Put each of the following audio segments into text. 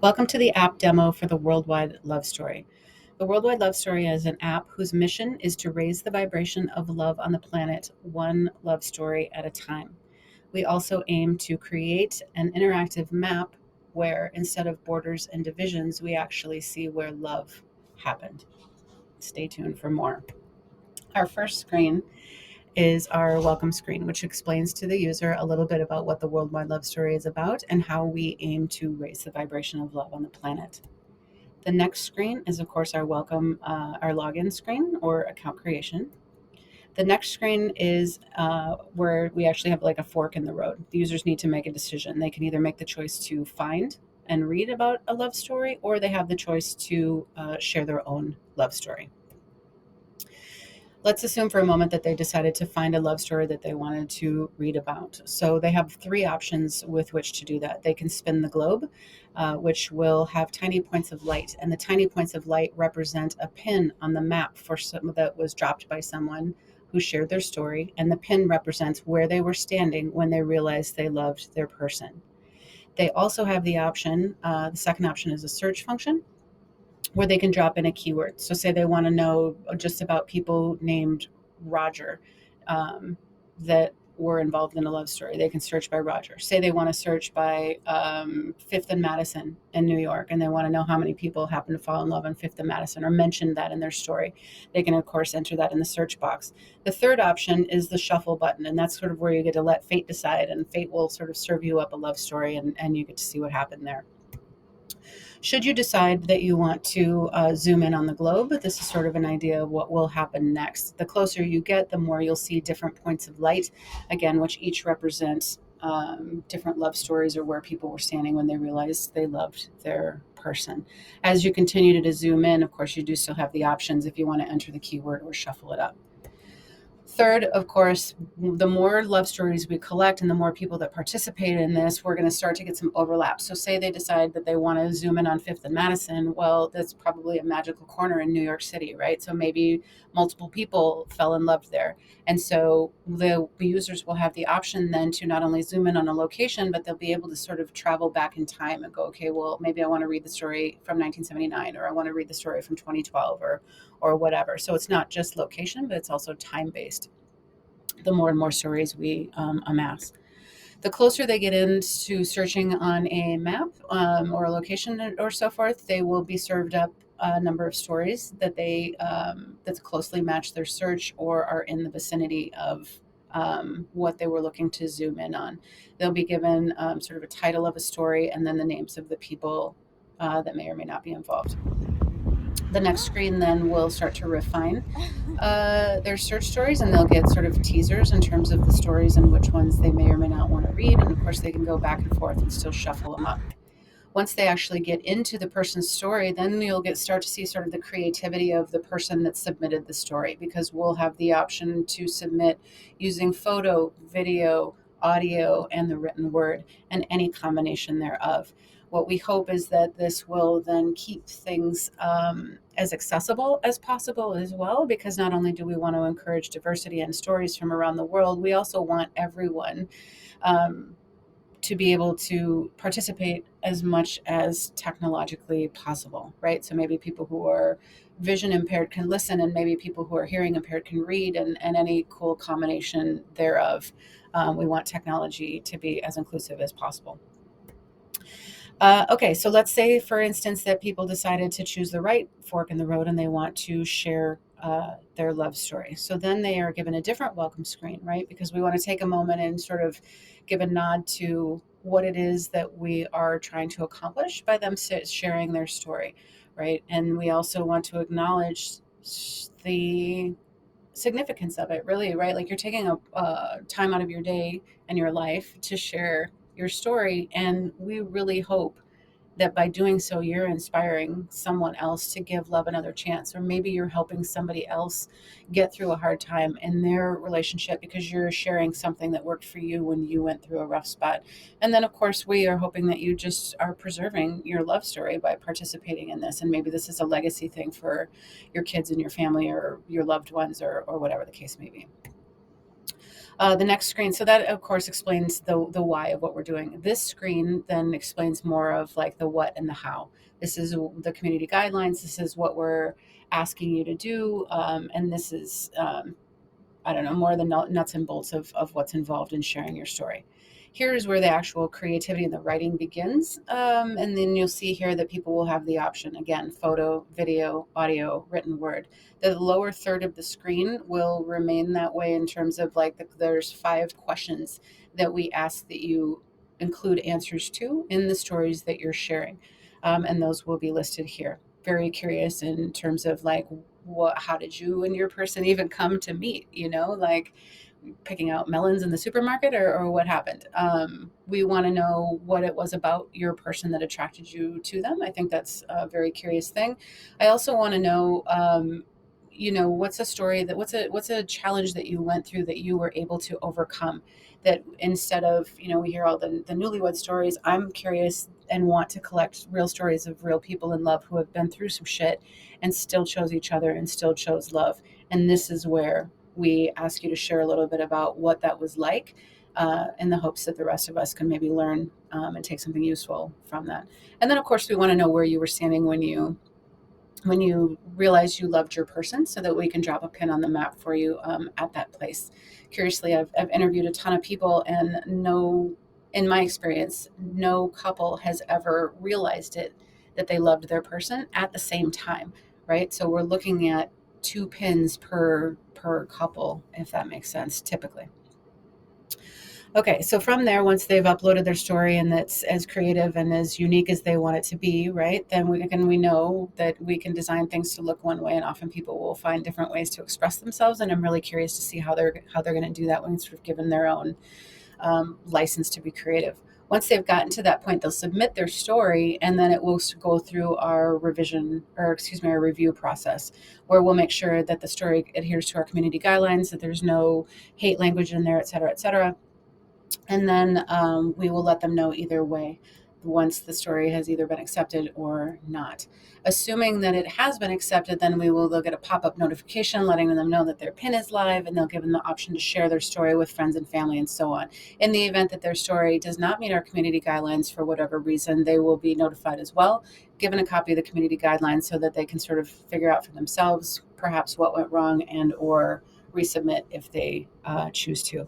Welcome to the app demo for the Worldwide Love Story. The Worldwide Love Story is an app whose mission is to raise the vibration of love on the planet, one love story at a time. We also aim to create an interactive map where instead of borders and divisions, we actually see where love happened. Stay tuned for more. Our first screen is our welcome screen, which explains to the user a little bit about what the Worldwide Love Story is about and how we aim to raise the vibration of love on the planet. The next screen is, of course, our login screen or account creation. The next screen is where we actually have like a fork in the road. The users need to make a decision. They can either make the choice to find and read about a love story, or they have the choice to share their own love story. Let's assume for a moment that they decided to find a love story that they wanted to read about. So they have three options with which to do that. They can spin the globe, which will have tiny points of light, and the tiny points of light represent a pin on the map that was dropped by someone who shared their story, and the pin represents where they were standing when they realized they loved their person. They also have the second option is a search function where they can drop in a keyword. So, say they want to know just about people named Roger that were involved in a love story. They can search by Roger. Say they want to search by Fifth and Madison in New York, and they want to know how many people happen to fall in love on Fifth and Madison or mention that in their story. They can, of course, enter that in the search box. The third option is the shuffle button, and that's sort of where you get to let fate decide, and fate will sort of serve you up a love story, and you get to see what happened there. Should you decide that you want to zoom in on the globe, this is sort of an idea of what will happen next. The closer you get, the more you'll see different points of light, again, which each represent different love stories or where people were standing when they realized they loved their person. As you continue to zoom in, of course, you do still have the options if you want to enter the keyword or shuffle it up. Third, of course, the more love stories we collect and the more people that participate in this, we're going to start to get some overlap. So say they decide that they want to zoom in on Fifth and Madison. Well, that's probably a magical corner in New York City, right? So maybe multiple people fell in love there. And so the users will have the option then to not only zoom in on a location, but they'll be able to sort of travel back in time and go, okay, well, maybe I want to read the story from 1979, or I want to read the story from 2012, or whatever. So it's not just location, but it's also time based. The more and more stories we amass. The closer they get into searching on a map or a location or so forth, they will be served up a number of stories that closely match their search or are in the vicinity of what they were looking to zoom in on. They'll be given sort of a title of a story and then the names of the people that may or may not be involved. The next screen then will start to refine their search stories, and they'll get sort of teasers in terms of the stories and which ones they may or may not want to read. And of course, they can go back and forth and still shuffle them up. Once they actually get into the person's story, then you'll start to see sort of the creativity of the person that submitted the story, because we'll have the option to submit using photo, video, audio, and the written word, and any combination thereof. What we hope is that this will then keep things as accessible as possible as well, because not only do we want to encourage diversity and stories from around the world, we also want everyone to be able to participate as much as technologically possible, right? So maybe people who are vision impaired can listen, and maybe people who are hearing impaired can read, and any cool combination thereof. We want technology to be as inclusive as possible. Okay, so let's say, for instance, that people decided to choose the right fork in the road and they want to share their love story. So then they are given a different welcome screen, right? Because we want to take a moment and sort of give a nod to what it is that we are trying to accomplish by them sharing their story, right? And we also want to acknowledge the significance of it, really, right? Like, you're taking a time out of your day and your life to share your story, and we really hope that by doing so, you're inspiring someone else to give love another chance, or maybe you're helping somebody else get through a hard time in their relationship because you're sharing something that worked for you when you went through a rough spot. And then, of course, we are hoping that you just are preserving your love story by participating in this. And maybe this is a legacy thing for your kids and your family or your loved ones, or whatever the case may be. The next screen, so that of course explains the why of what we're doing. This screen then explains more of like the what and the how. This is the community guidelines. This is what we're asking you to do, and this is I don't know, more the nuts and bolts of what's involved in sharing your story. Here's where the actual creativity and the writing begins. And then you'll see here that people will have the option again photo, video, audio, written word. The lower third of the screen will remain that way in terms of like there's 5 questions that we ask that you include answers to in the stories that you're sharing. And those will be listed here. Very curious in terms of like how did you and your person even come to meet, like picking out melons in the supermarket, or what happened. We want to know what it was about your person that attracted you to them. I think that's a very curious thing. I also want to know, what's a story that what's a challenge that you went through that you were able to overcome, that instead of, we hear all the newlywed stories. I'm curious and want to collect real stories of real people in love who have been through some shit and still chose each other and still chose love. And this is where we ask you to share a little bit about what that was like, in the hopes that the rest of us can maybe learn, and take something useful from that. And then, of course, we want to know where you were standing when you realized you loved your person, so that we can drop a pin on the map for you, at that place. Curiously, I've interviewed a ton of people, and no, in my experience, no couple has ever realized it, that they loved their person at the same time, right? So we're looking at 2 pins per couple, if that makes sense, typically. Okay, so from there, once they've uploaded their story and that's as creative and as unique as they want it to be, right? Then we know that we can design things to look one way, and often people will find different ways to express themselves. And I'm really curious to see how they're going to do that when it's sort of given their own, license to be creative. Once they've gotten to that point, they'll submit their story, and then it will go through our revision, or excuse me, our review process, where we'll make sure that the story adheres to our community guidelines, that there's no hate language in there, et cetera, et cetera. And then, we will let them know either way once the story has either been accepted or not. Assuming that it has been accepted, then they'll get a pop-up notification letting them know that their pin is live, and they'll give them the option to share their story with friends and family and so on. In the event that their story does not meet our community guidelines for whatever reason, they will be notified as well, given a copy of the community guidelines so that they can sort of figure out for themselves perhaps what went wrong, and or resubmit if they, choose to.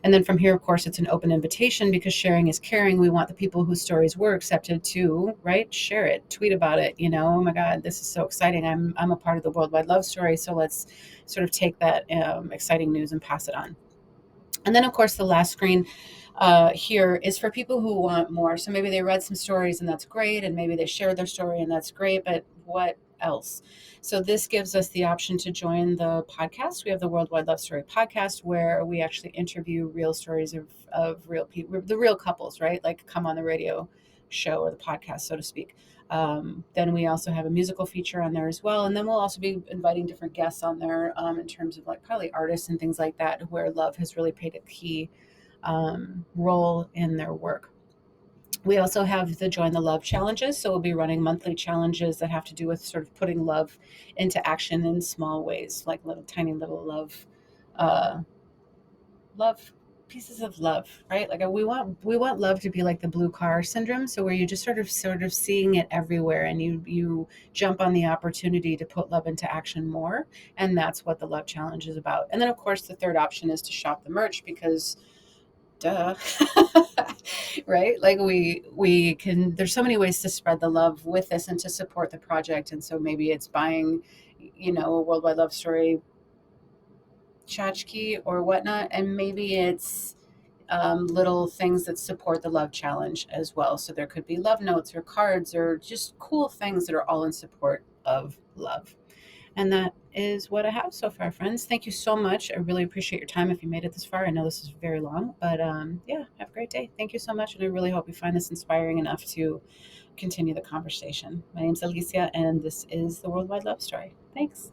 And then from here, of course, it's an open invitation, because sharing is caring. We want the people whose stories were accepted to, right, share it, tweet about it. Oh my God, this is so exciting. I'm a part of the worldwide love story. So let's sort of take that, exciting news and pass it on. And then, of course, the last screen, here is for people who want more. So maybe they read some stories and that's great, and maybe they shared their story and that's great, but what else? So this gives us the option to join the podcast. We have the Worldwide Love Story podcast, where we actually interview real stories of real people, the real couples, right? Like come on the radio show or the podcast, so to speak. Then we also have a musical feature on there as well. And then we'll also be inviting different guests on there, in terms of like probably artists and things like that, where love has really played a key, role in their work. We also have the Join the Love challenges. So we'll be running monthly challenges that have to do with sort of putting love into action in small ways, like little tiny little uh, love pieces of love, right? Like we want love to be like the blue car syndrome, so where you just sort of seeing it everywhere, and you jump on the opportunity to put love into action more. And that's what the love challenge is about. And then, of course, the third option is to shop the merch, because duh. Right, like we can, there's so many ways to spread the love with this and to support the project. And so maybe it's buying, a worldwide love story tchotchke or whatnot, and maybe it's, little things that support the love challenge as well. So there could be love notes or cards or just cool things that are all in support of love. And that is what I have so far, friends. Thank you so much. I really appreciate your time if you made it this far. I know this is very long, but yeah, have a great day. Thank you so much. And I really hope you find this inspiring enough to continue the conversation. My name's Alicia, and this is the Worldwide Love Story. Thanks.